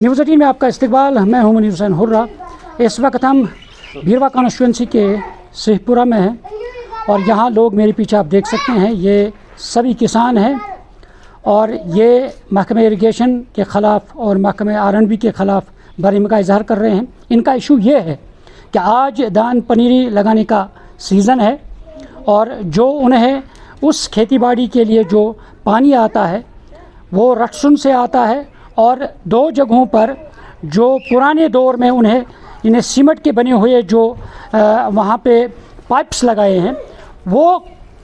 News 18 में आपका इस्तकबाल। मैं हूं मुनीर हुसैन हुर्रा। इस वक्त हम भीरवा कॉन्स्टिट्यूंसी के सिहपुरा में हैं और यहाँ लोग मेरे पीछे आप देख सकते हैं, ये सभी किसान हैं और ये महकमे इरिगेशन के ख़िलाफ़ और महकमे R&B के ख़िलाफ़ बरहमी का इजहार कर रहे हैं। इनका इशू ये है कि आज दान पनीरी लगाने का सीज़न है और जो उन्हें उस खेती बाड़ी के लिए जो पानी आता है वो रटसुन से आता है और दो जगहों पर जो पुराने दौर में इन्हें सीमेंट के बने हुए जो वहाँ पे पाइप्स लगाए हैं वो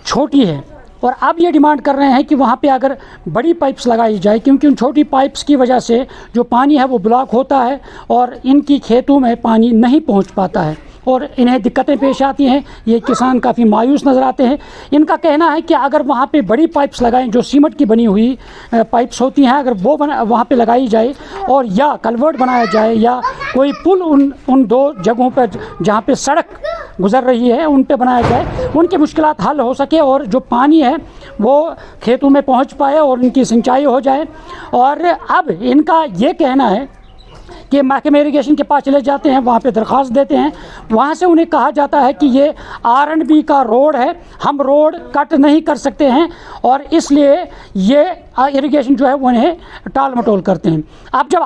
छोटी है और अब ये डिमांड कर रहे हैं कि वहाँ पे अगर बड़ी पाइप्स लगाई जाए, क्योंकि उन छोटी पाइप्स की वजह से जो पानी है वो ब्लॉक होता है और इनकी खेतों में पानी नहीं पहुँच पाता है और इन्हें दिक्कतें पेश आती हैं। ये किसान काफ़ी मायूस नज़र आते हैं। इनका कहना है कि अगर वहाँ पे बड़ी पाइप्स लगाएं, जो सीमेंट की बनी हुई पाइप्स होती हैं, अगर वो वहाँ पे लगाई जाए और या कलवर्ट बनाया जाए या कोई पुल उन दो जगहों पर जहाँ पे सड़क गुज़र रही है उन पे बनाया जाए, उनकी मुश्किलात हल हो सके और जो पानी है वो खेतों में पहुँच पाए और इनकी सिंचाई हो जाए। और अब इनका ये कहना है कि महकमे इरिगेशन के पास चले जाते हैं, वहाँ पे दरख्वास्त देते हैं, वहाँ से उन्हें कहा जाता है कि ये R&B का रोड है, हम रोड कट नहीं कर सकते हैं और इसलिए ये इरिगेशन जो है वो उन्हें टाल मटोल करते हैं। अब जब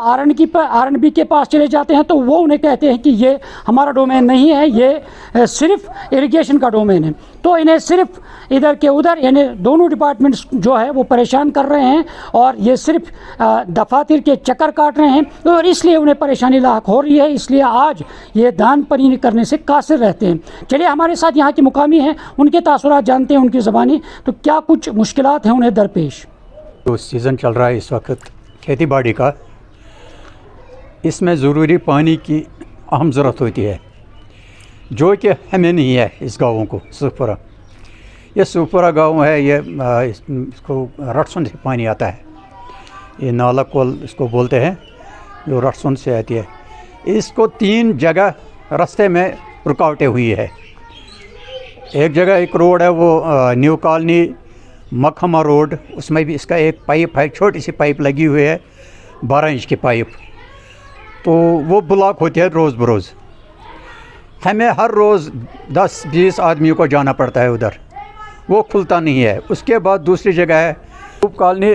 R&B के पास चले जाते हैं तो वो उन्हें कहते हैं कि ये हमारा डोमेन नहीं है, ये सिर्फ इरिगेशन का डोमेन है। तो इन्हें सिर्फ इधर के उधर यानी दोनों डिपार्टमेंट्स जो है वो परेशान कर रहे हैं और ये सिर्फ दफातर के चक्कर काट रहे हैं और इसलिए उन्हें परेशानी लाक हो रही है। इसलिए आज ये दान पनीरी करने से कासिर रहते हैं। चलिए हमारे साथ यहाँ के मुकामी हैं, उनके तासुरात जानते हैं, उनकी ज़बानी तो क्या कुछ मुश्किलात हैं उन्हें दरपेश। जो सीज़न चल रहा है इस वक्त खेती बाड़ी का, इसमें ज़रूरी पानी की अहम ज़रूरत होती है जो कि हमें नहीं है। इस गाँवों को सुखपुरा, ये सुखपुरा गाँव है, ये इसको रटसुन से पानी आता है, ये नाला कोल इसको बोलते हैं, जो रटसुन से आती है। इसको 3 जगह रास्ते में रुकावटें हुई है। एक जगह एक रोड है वो न्यू कॉलोनी मखमा रोड, उसमें भी इसका एक पाइप है, छोटी सी पाइप लगी हुई है 12 इंच की पाइप, तो वो ब्लॉक होती है रोज़ बरोज़। हमें हर रोज़ 10-20 आदमियों को जाना पड़ता है उधर, वो खुलता नहीं है। उसके बाद दूसरी जगह है कॉलोनी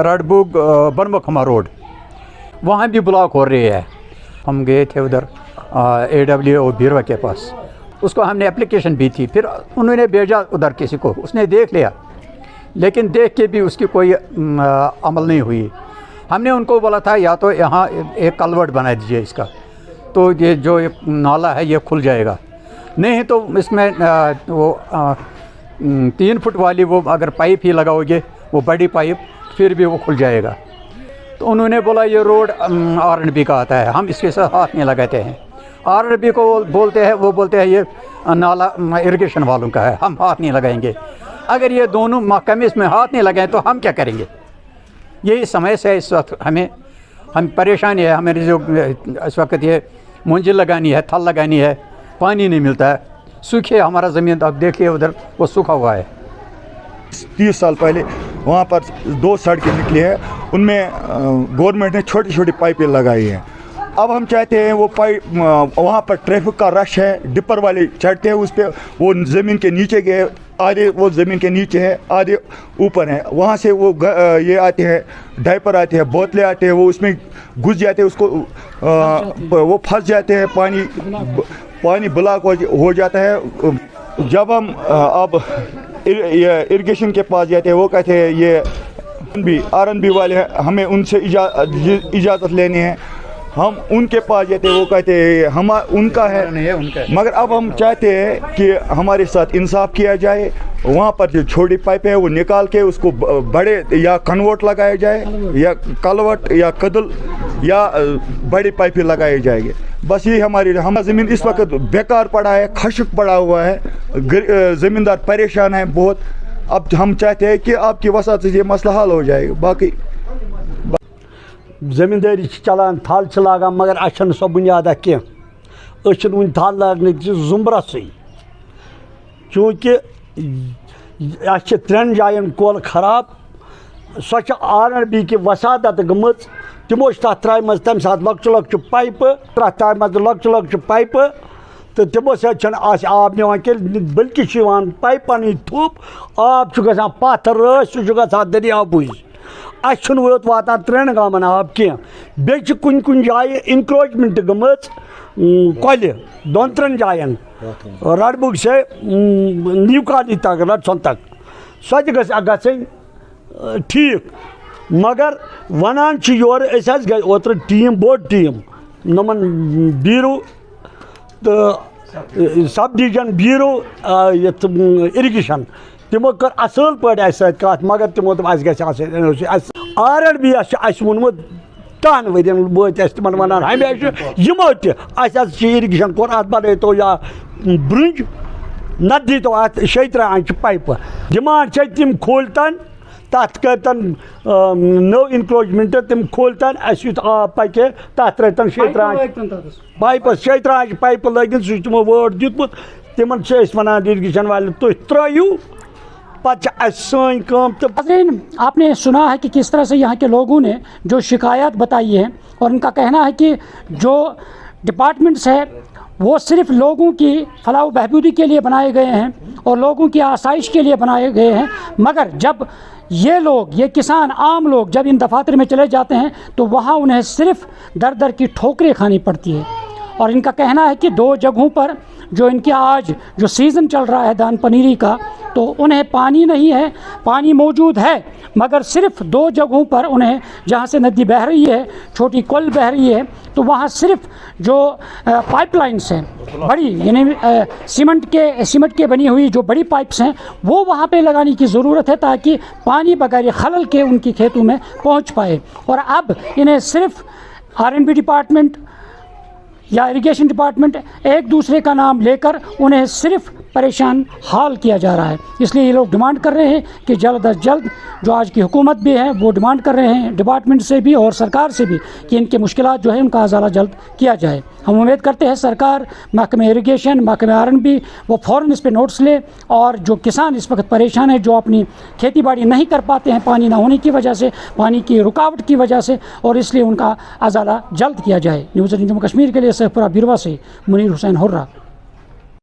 रडबुग बनमखमा रोड, वहाँ भी ब्लॉक हो रही है। हम गए थे उधर AW और भीरवा के पास, उसको हमने एप्लीकेशन भी थी, फिर उन्होंने भेजा उधर किसी को, उसने देख लिया, लेकिन देख के भी उसकी कोई अमल नहीं हुई। हमने उनको बोला था या तो यहाँ एक कलवर्ट बना दीजिए इसका, तो ये जो एक नाला है ये खुल जाएगा, नहीं तो इसमें वो 3 फुट वाली वो अगर पाइप ही लगाओगे, वो बड़ी पाइप, फिर भी वो खुल जाएगा। तो उन्होंने बोला ये रोड R&B का आता है, हम इसके साथ हाथ नहीं लगाते हैं। R&B को बोलते हैं, वो बोलते हैं ये नाला इरिगेशन वालों का है, हम हाथ नहीं लगाएंगे। अगर ये दोनों महकमे इसमें हाथ नहीं लगाएं तो हम क्या करेंगे? यही समस्या है इस वक्त। हम परेशानी है, हमें जो इस वक्त ये मंजिल लगानी है, थल लगानी है, पानी नहीं मिलता है, सूखे हमारा ज़मीन, आप देखिए उधर वो सूखा हुआ है। 30 साल पहले वहाँ पर 2 सड़कें निकली हैं, उनमें गवर्नमेंट ने छोटी छोटी पाइपें लगाई हैं। अब हम चाहते हैं वो पाइप, वहाँ पर ट्रैफिक का रश है, डिपर वाले चढ़ते हैं उस पर, वो ज़मीन के नीचे गए, आधे वो ज़मीन के नीचे है, आधे ऊपर हैं। वहाँ से वो ये आते हैं, डायपर आते हैं, बोतलें आते हैं, वो उसमें घुस जाते हैं, उसको वो फंस जाते हैं, पानी ब्लॉक हो जाता है। जब हम अब इरिगेशन के पास जाते हैं, वो कहते हैं ये R&B वाले हैं, हमें उनसे इजाज़त लेनी है। हम उनके पास जाते हैं, वो कहते हैं हम उनका है, मगर अब हम चाहते हैं कि हमारे साथ इंसाफ किया जाए। वहाँ पर जो छोटी पाइप है वो निकाल के उसको बड़े या कन्वर्ट लगाया जाए, या कलवट या कदल या बड़ी पाइपें लगाई जाएगी। बस ये हमारा ज़मीन इस वक्त बेकार पड़ा है, खशक पड़ा हुआ है, ज़मींदार परेशान है बहुत। अब हम चाहते हैं कि आपकी वसात से ये मसला हल हो जाएगा। बाकी ज़मींदारी चलान, थल लागान, मगर अच्छे सो बुनियाद क्या वन थल लागन जुमरा से, चूँकि 3 जायन कोल खराब, सो R&B की वसादत गमज تمو تر ترائم تمہ سات لۄکچہِ پایپہٕ ترٛٹھ ترٛایہِ منٛز لۄکچہِ پایپہٕ تو تمو سۭتۍ آب نِوان کینٛہہ بلکہِ چھُ یِوان پایپَن ہٕنٛدۍ تھوٚپ آب چھُ گژھان پتھ رٲسۍ سُہ چھُ گژھان دٔریاو بُزۍ اَسہِ چھُنہٕ یوت واتان 3 گامَن آب کینٛہہ بیٚیہِ چھِ کُنہِ جایہِ اِنکروچمنٹ گٔمٕژ کۄلہِ 2-3 جایَن رڈبُگ سے نیو کالی تک رٹسون تک سۄ تہِ گژھِ گژھٕنۍ ٹھیٖک مگر وَنان چھِ یورٕ أسۍ حظ گٔے اوترٕ ٹیٖم بوٚڑ ٹیٖم نۄمَن بیٖرو تہٕ سب ڈِوِجن بیٖرو یَتھ اِرِگیشن تِمو کٔر اَصٕل پٲٹھۍ اَسہِ سۭتۍ کَتھ مگر تِمو دوٚپ اَسہِ گژھِ آسٕنۍ اَسہِ RNB یَس چھُ اَسہِ ووٚنمُت 10 ؤرین وٲتۍ اَسہِ تِمن وَنان ہمیشہِ یِمو تہِ اَسہِ حظ چھِ اِرِگیشن کوٚر اَتھ بَنٲیتو یا برٛونٛج نَتہٕ دیٖتو اَتھ 6 آنچہِ پایپہٕ ڈِمانٛڈ چھِ تِم کھوٗلتن تَتھ کٔرتن نٔو اِنکروچمنٹ تِم کھوٗلتن اَسہِ یُتھ آب پَکہِ ہے تَتھ ترٲوتن 6 آنچہِ پایپہٕ 6 آنچہِ پایپہٕ لٲگِتھ سُہ چھُ تِمو وٲڈ دیُتمُت تِمن چھِ أسۍ وَنان اِرِگیشن والٮ۪ن تُہۍ ترٛٲیِو ناظرین آپ نے سنا ہے کہ کس طرح سے یہاں کے لوگوں نے جو شکایات بتائی ہیں اور ان کا کہنا ہے کہ جو ڈپارٹمنٹس ہے وہ صرف لوگوں کی فلاح و بہبودی کے لیے بنائے گئے ہیں اور لوگوں کی آسائش کے لیے بنائے گئے ہیں مگر جب یہ لوگ یہ کسان عام لوگ جب ان دفاتر میں چلے جاتے ہیں تو وہاں انہیں صرف در کی ٹھوکریں کھانی پڑتی ہے اور ان کا کہنا ہے کہ 2 جگہوں پر جو ان کے آج جو سیزن چل رہا ہے دان پنیری کا تو انہیں پانی نہیں ہے پانی موجود ہے مگر صرف 2 جگہوں پر انہیں جہاں سے ندی بہہ رہی ہے چھوٹی کل بہہ رہی ہے تو وہاں صرف جو پائپ لائنس ہیں بڑی یعنی سیمنٹ کے بنی ہوئی جو بڑی پائپس ہیں وہ وہاں پہ لگانے کی ضرورت ہے تاکہ پانی بغیر خلل کے ان کی کھیتوں میں پہنچ پائے اور اب انہیں صرف RNB ڈپارٹمنٹ یا اریگیشن ڈپارٹمنٹ ایک دوسرے کا نام لے کر انہیں صرف پریشان حال کیا جا رہا ہے اس لیے یہ لوگ ڈیمانڈ کر رہے ہیں کہ جلد از جلد جو آج کی حکومت بھی ہے وہ ڈیمانڈ کر رہے ہیں ڈپارٹمنٹ سے بھی اور سرکار سے بھی کہ ان کے مشکلات جو ہے ان کا ازالہ جلد کیا جائے ہم امید کرتے ہیں سرکار محکمہ اریگیشن محکمہ RNB وہ فوراً اس پہ نوٹس لے اور جو کسان اس وقت پریشان ہیں جو اپنی کھیتی باڑی نہیں کر پاتے ہیں پانی نہ ہونے کی وجہ سے پانی کی رکاوٹ کی وجہ سے اور اس لیے ان کا ازالہ جلد کیا جائے نیوز 18 جموں کشمیر کے لیے سیف پورہ بیروا سے منیر حسین ہرہ